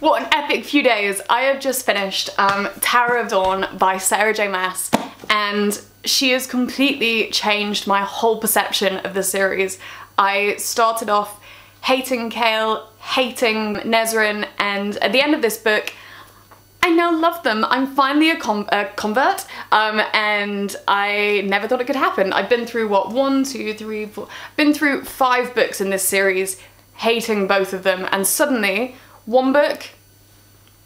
What an epic few days. I have just finished Tower of Dawn by Sarah J Maas, and she has completely changed my whole perception of the series. I started off hating Kale, hating Nezrin, and at the end of this book I now love them. I'm finally a convert, and I never thought it could happen. I've been through, what, 1, 2, 3, 4... been through 5 books in this series, hating both of them, and suddenly, one book,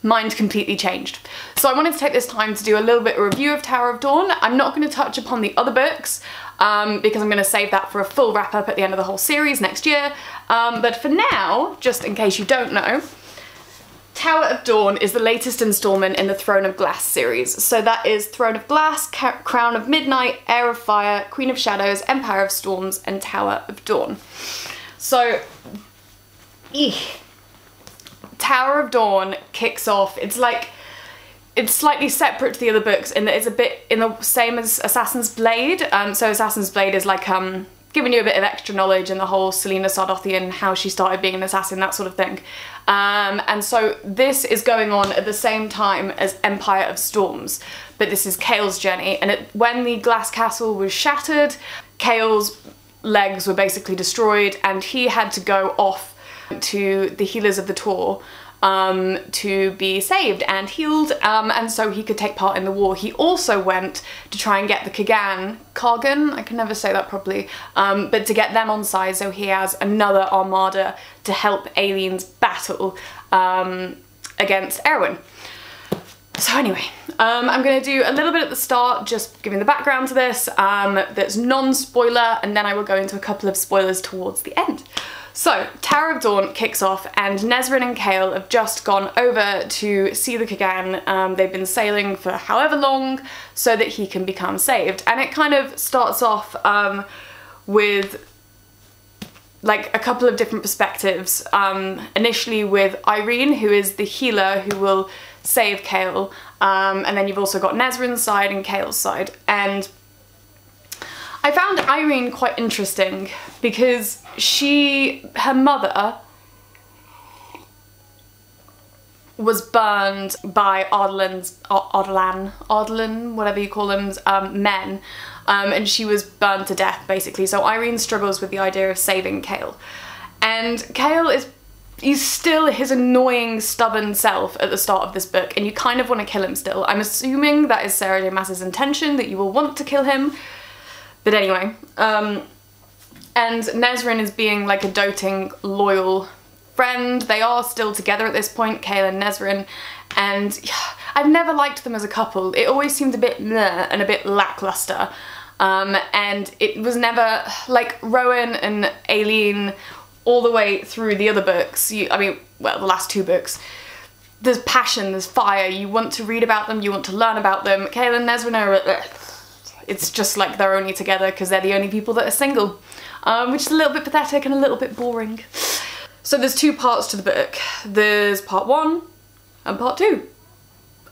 mind completely changed. So I wanted to take this time to do a little bit of review of Tower of Dawn. I'm not going to touch upon the other books, because I'm going to save that for a full wrap-up at the end of the whole series next year. But for now, just in case you don't know, Tower of Dawn is the latest installment in the Throne of Glass series. So that is Throne of Glass, Crown of Midnight, Heir of Fire, Queen of Shadows, Empire of Storms, and Tower of Dawn. So, Tower of Dawn kicks off. It's slightly separate to the other books in that it's a bit in the same as Assassin's Blade. So Assassin's Blade is like giving you a bit of extra knowledge in the whole Selena Sardothian, how she started being an assassin, that sort of thing. And so this is going on at the same time as Empire of Storms, but this is Kale's journey. And when the glass castle was shattered, Kale's legs were basically destroyed, and he had to go off to the Healers of the Tor to be saved and healed, and so he could take part in the war. He also went to try and get the Kargan, I can never say that properly, but to get them on side so he has another armada to help Aileen's battle against Erwin. So anyway, I'm going to do a little bit at the start, just giving the background to this, that's non-spoiler, and then I will go into a couple of spoilers towards the end. So, Tower of Dawn kicks off, and Nezrin and Kale have just gone over to see the Kargan. They've been sailing for however long so that he can become saved. And it kind of starts off with like a couple of different perspectives. Initially with Irene, who is the healer who will save Kale, and then you've also got Nezrin's side and Kale's side. And I found Irene quite interesting because her mother was burned by Ardalan, whatever you call them, men, and she was burned to death basically. So Irene struggles with the idea of saving Kale. And Kale he's still his annoying, stubborn self at the start of this book, and you kind of want to kill him still. I'm assuming that is Sarah J Maas's intention, that you will want to kill him. But anyway, and Nezrin is being like a doting, loyal friend. They are still together at this point, Kale and Nezrin, and I've never liked them as a couple. It always seemed a bit meh and a bit lackluster, and it was never, like Rowan and Aileen all the way through the other books, I mean, well, the last 2 books, there's passion, there's fire, you want to read about them, you want to learn about them. Kale and Nezrin are it's just like they're only together because they're the only people that are single, which is a little bit pathetic and a little bit boring. So there's 2 parts to the book. There's part 1 and part 2,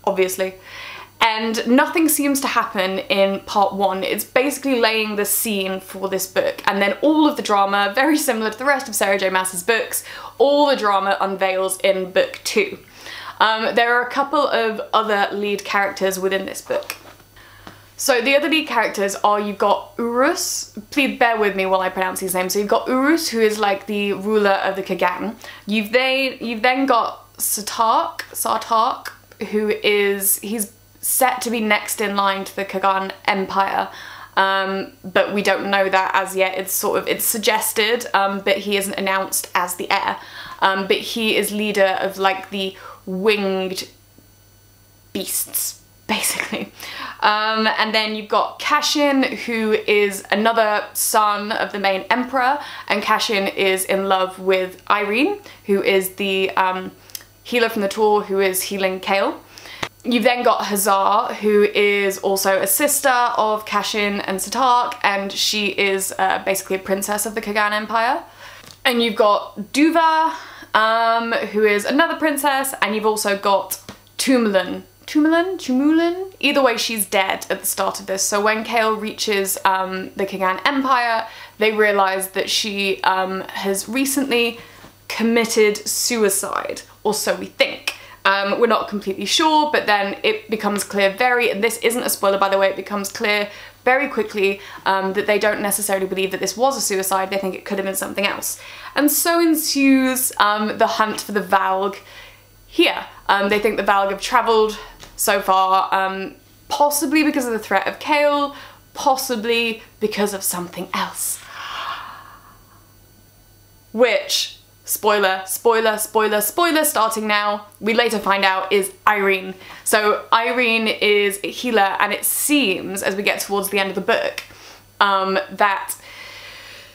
obviously. And nothing seems to happen in part 1. It's basically laying the scene for this book, and then all of the drama, very similar to the rest of Sarah J Maas's books, all the drama unveils in book 2. There are a couple of other lead characters within this book. So the other lead characters are, you've got Urus, please bear with me while I pronounce these names. So you've got Urus, who is like the ruler of the Kargan. You've then got Sartark, who is, he's set to be next in line to the Kargan Empire, but we don't know that as yet. It's suggested, but he isn't announced as the heir. But he is leader of like the winged beasts, basically. And then you've got Cashin, who is another son of the main emperor, and Cashin is in love with Irene, who is the healer from the Tor, who is healing Kale. You've then got Hazar, who is also a sister of Cashin and Sartark, and she is basically a princess of the Kargan Empire. And you've got Duva, who is another princess, and you've also got Tumulin. Either way, she's dead at the start of this. So when Kale reaches the Kargan Empire, they realise that she has recently committed suicide, or so we think. We're not completely sure, but then it becomes clear and this isn't a spoiler by the way, it becomes clear very quickly that they don't necessarily believe that this was a suicide, they think it could have been something else. And so ensues the hunt for the Valg here. They think the Valg have travelled so far, possibly because of the threat of Chaol, possibly because of something else. Which, spoiler, spoiler, spoiler, spoiler starting now, we later find out is Irene. So Irene is a healer, and it seems, as we get towards the end of the book, that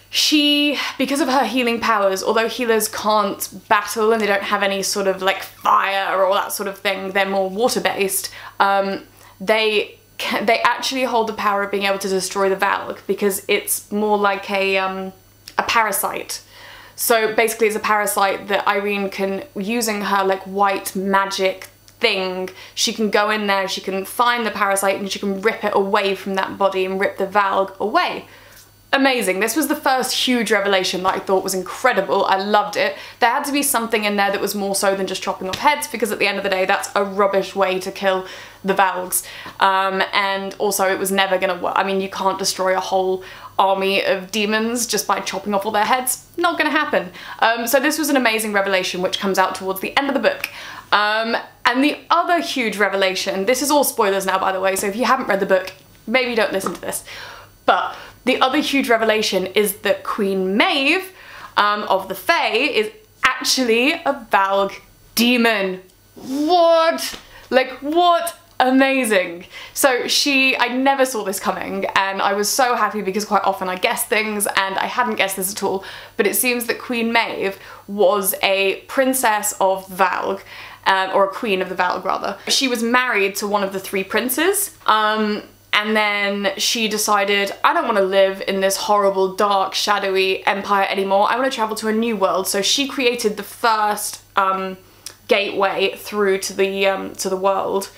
she, because of her healing powers, although healers can't battle and they don't have any sort of like fire or all that sort of thing, they're more water-based, they actually hold the power of being able to destroy the Valg, because it's more like a parasite. So basically it's a parasite that Irene can, using her like white magic thing, she can go in there, she can find the parasite and she can rip it away from that body and rip the Valg away. Amazing. This was the first huge revelation that I thought was incredible. I loved it. There had to be something in there that was more so than just chopping off heads, because at the end of the day that's a rubbish way to kill the Valgs. And also it was never gonna work. I mean, you can't destroy a whole army of demons just by chopping off all their heads. Not gonna happen. So this was an amazing revelation which comes out towards the end of the book. And the other huge revelation, this is all spoilers now by the way, so if you haven't read the book, maybe don't listen to this, but the other huge revelation is that Queen Maeve of the Fae is actually a Valg demon. What? Like, what? Amazing. So I never saw this coming, and I was so happy because quite often I guess things and I hadn't guessed this at all, but it seems that Queen Maeve was a princess of Valg, or a queen of the Valg rather. She was married to one of the three princes, and then she decided, I don't want to live in this horrible, dark, shadowy empire anymore. I want to travel to a new world. So she created the first gateway through to the world.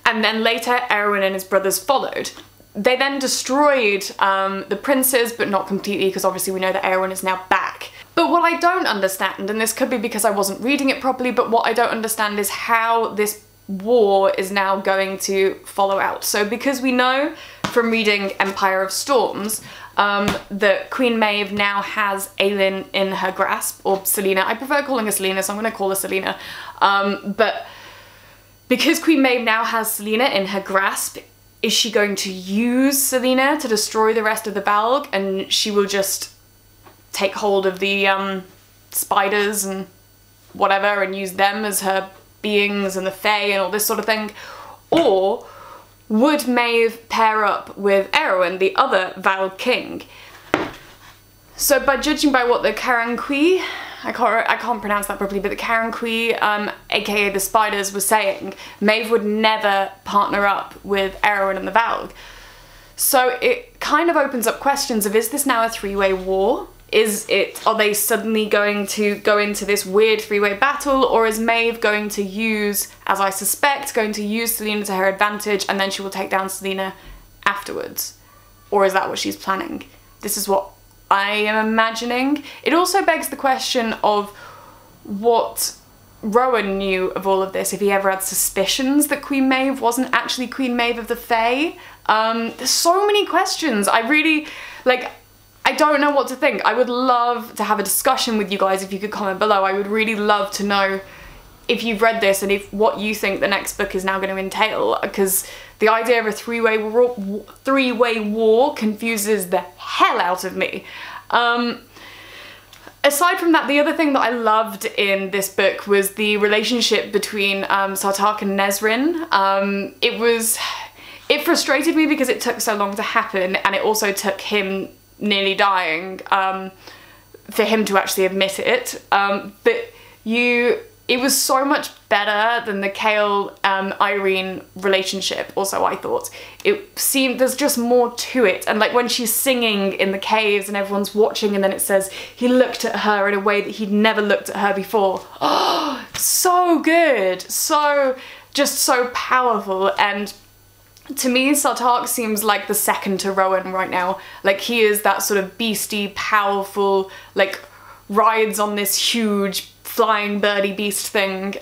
And then later, Erwin and his brothers followed. They then destroyed the princes, but not completely, because obviously we know that Erwin is now back. But what I don't understand, and this could be because I wasn't reading it properly, but what I don't understand is how this war is now going to follow out. So because we know from reading Empire of Storms that Queen Maeve now has Aelin in her grasp, or Selena. I prefer calling her Selena, so I'm going to call her Selena. But because Queen Maeve now has Selena in her grasp, is she going to use Selena to destroy the rest of the Valg, and she will just take hold of the spiders and whatever and use them as her beings and the Fae and all this sort of thing? Or would Maeve pair up with Erwin, the other Valg king? So by judging by what the Karankui, I can't pronounce that properly, but the Karankui, aka the spiders, was saying, Maeve would never partner up with Erwin and the Valg. So it kind of opens up questions of, is this now a three-way war? Are they suddenly going to go into this weird three-way battle, or is Maeve going to use, as I suspect, going to use Selena to her advantage and then she will take down Selena afterwards? Or is that what she's planning? This is what I am imagining. It also begs the question of what Rowan knew of all of this, if he ever had suspicions that Queen Maeve wasn't actually Queen Maeve of the Fae. There's so many questions. I don't know what to think. I would love to have a discussion with you guys if you could comment below. I would really love to know if you've read this and if what you think the next book is now going to entail, because the idea of a three-way war confuses the hell out of me. Aside from that, the other thing that I loved in this book was the relationship between Sartaq and Nesrin. It frustrated me because it took so long to happen, and it also took him nearly dying for him to actually admit it. But it was so much better than the Chaol Irene relationship. Also, I thought it seemed there's just more to it, and like when she's singing in the caves and everyone's watching, and then it says he looked at her in a way that he'd never looked at her before. Oh, so good, just so powerful. And to me, Sartaq seems like the second to Rowan right now. Like, he is that sort of beastie, powerful, like rides on this huge flying birdie beast thing.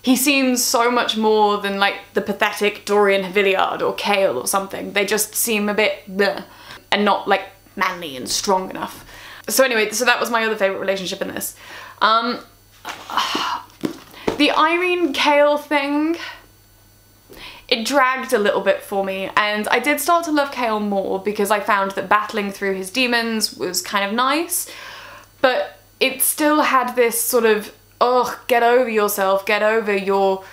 he seems so much more than like the pathetic Dorian Havillard or Kale or something. They just seem a bit bleh, and not like manly and strong enough. So anyway, so that was my other favourite relationship in this. The Irene Kale thing, it dragged a little bit for me, and I did start to love Kale more because I found that battling through his demons was kind of nice, but it still had this sort of, oh, get over yourself, get over your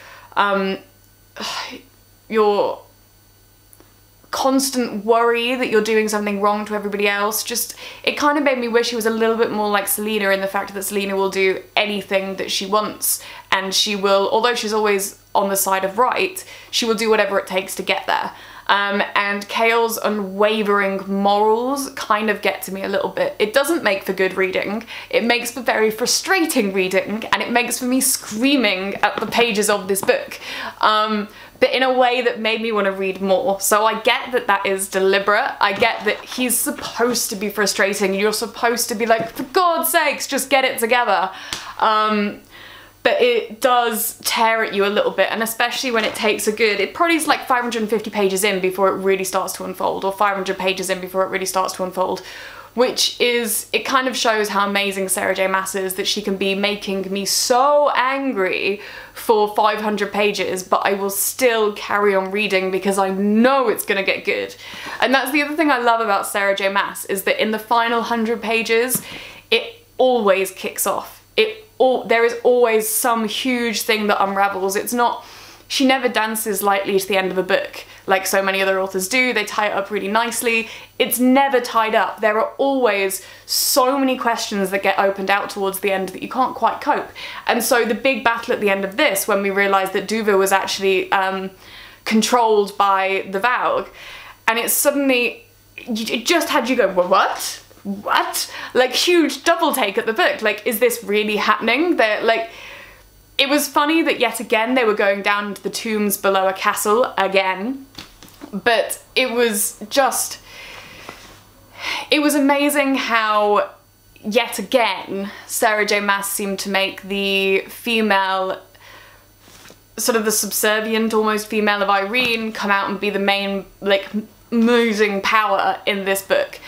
constant worry that you're doing something wrong to everybody else. Just, it kind of made me wish he was a little bit more like Selena in the fact that Selena will do anything that she wants, and she will, although she's always on the side of right, she will do whatever it takes to get there. And Kale's unwavering morals kind of get to me a little bit. It doesn't make for good reading, it makes for very frustrating reading, and it makes for me screaming at the pages of this book. But in a way that made me want to read more. So I get that that is deliberate, I get that he's supposed to be frustrating, you're supposed to be like, for God's sakes, just get it together. But it does tear at you a little bit, and especially when it takes a good, it probably is like 550 pages in before it really starts to unfold, or 500 pages in before it really starts to unfold, which is, it kind of shows how amazing Sarah J Maas is, that she can be making me so angry for 500 pages, but I will still carry on reading because I know it's gonna get good. And that's the other thing I love about Sarah J Maas, is that in the final 100 pages, it always kicks off. There is always some huge thing that unravels. It's not, she never dances lightly to the end of a book like so many other authors do. They tie it up really nicely. It's never tied up. There are always so many questions that get opened out towards the end that you can't quite cope. And so the big battle at the end of this, when we realised that Duva was actually controlled by the Valg, and it suddenly, it just had you go, what? What? Like, huge double take at the book. Like, is this really happening? They're like, it was funny that yet again they were going down into the tombs below a castle again, but it was just, it was amazing how yet again Sarah J Maas seemed to make the female, sort of the subservient almost female of Irene, come out and be the main, like, moving power in this book.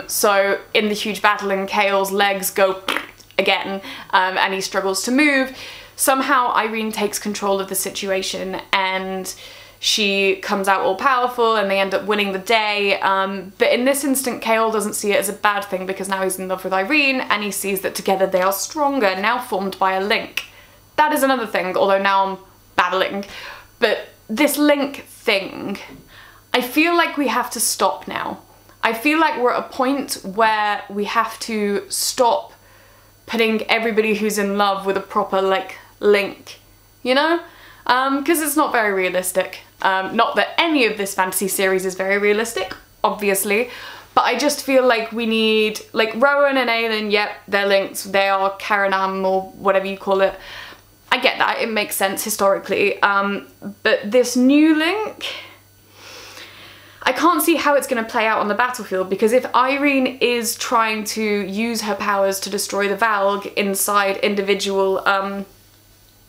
So in the huge battle, and Kale's legs go again, and he struggles to move, somehow Irene takes control of the situation and she comes out all powerful and they end up winning the day. But in this instant, Kale doesn't see it as a bad thing because now he's in love with Irene and he sees that together they are stronger, now formed by a link. That is another thing, although now I'm babbling. But this link thing, I feel like we have to stop now. I feel like we're at a point where we have to stop putting everybody who's in love with a proper, like, link, you know? Because it's not very realistic. Not that any of this fantasy series is very realistic, obviously, but I just feel like we need, like, Rowan and Aelin, yep, they're linked, they are Karanam or whatever you call it. I get that, it makes sense historically, but this new link, I can't see how it's going to play out on the battlefield, because if Irene is trying to use her powers to destroy the Valg inside individual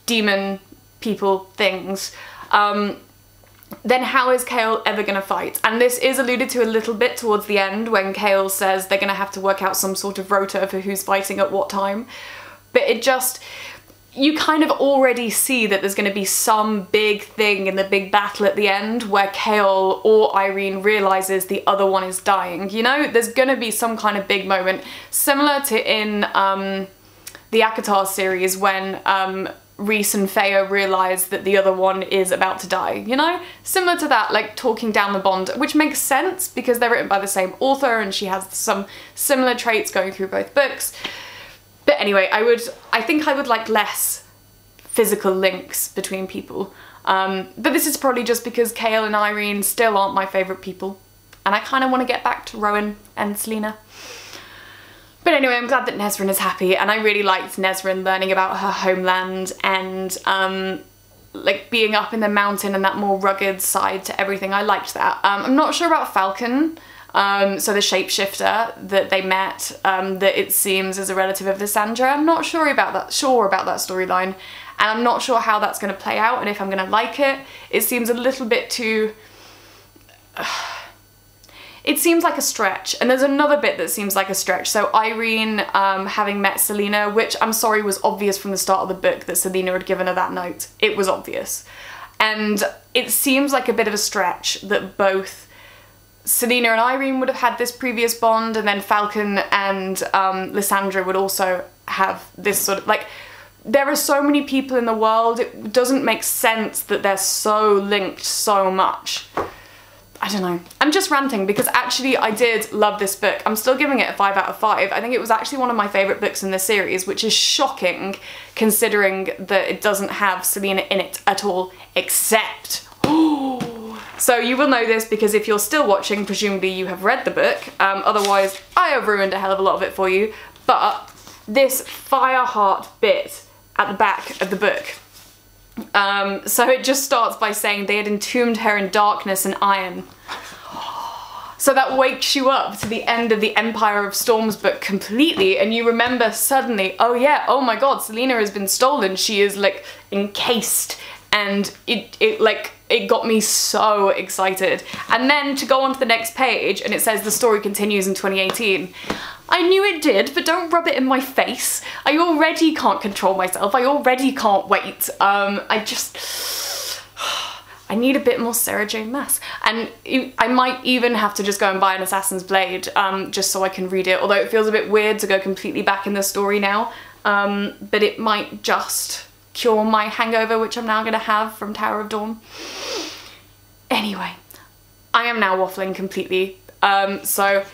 demon people things, then how is Kale ever going to fight? And this is alluded to a little bit towards the end when Kale says they're going to have to work out some sort of rota for who's fighting at what time. But it just, you kind of already see that there's going to be some big thing in the big battle at the end where Kale or Irene realises the other one is dying, you know? There's going to be some kind of big moment, similar to in the ACOTAR series when Rhys and Feyre realise that the other one is about to die, you know? Similar to that, like talking down the bond, which makes sense because they're written by the same author and she has some similar traits going through both books. But anyway, I think I would like less physical links between people. But this is probably just because Kale and Irene still aren't my favourite people. And I kind of want to get back to Rowan and Selena. But anyway, I'm glad that Nesrin is happy, and I really liked Nesrin learning about her homeland and like being up in the mountain and that more rugged side to everything. I liked that. I'm not sure about Falcon. So the shapeshifter that they met, that it seems is a relative of Lysandra. I'm not sure about that storyline, and I'm not sure how that's going to play out and if I'm going to like it. It seems a little bit too... It seems like a stretch, and there's another bit that seems like a stretch. So Irene having met Selena, which I'm sorry was obvious from the start of the book that Selena had given her that note. It was obvious. And it seems like a bit of a stretch that both Selena and Irene would have had this previous bond, and then Falcon and Lysandra would also have this sort of, like, there are so many people in the world, it doesn't make sense that they're so linked so much. I don't know. I'm just ranting because actually I did love this book. I'm still giving it a 5 out of 5. I think it was actually one of my favourite books in the series, which is shocking considering that it doesn't have Selena in it at all, except... So you will know this because if you're still watching, presumably you have read the book. Otherwise, I have ruined a hell of a lot of it for you. But this Fireheart bit at the back of the book. So it just starts by saying they had entombed her in darkness and iron. So that wakes you up to the end of the Empire of Storms book completely, and you remember suddenly, oh yeah, oh my god, Selena has been stolen. She is like encased, and it got me so excited. And then to go on to the next page and it says the story continues in 2018. I knew it did, but don't rub it in my face. I already can't control myself. I already can't wait. I need a bit more Sarah J. Maas. And I might even have to just go and buy an Assassin's Blade just so I can read it, although it feels a bit weird to go completely back in the story now. But it might just cure my hangover, which I'm now going to have from Tower of Dawn. Anyway, I am now waffling completely. So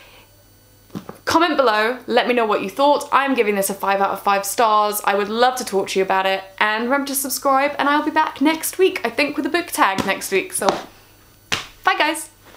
comment below, let me know what you thought. I'm giving this a 5 out of 5 stars. I would love to talk to you about it. And remember to subscribe, and I'll be back next week, I think with a book tag next week. So, bye guys.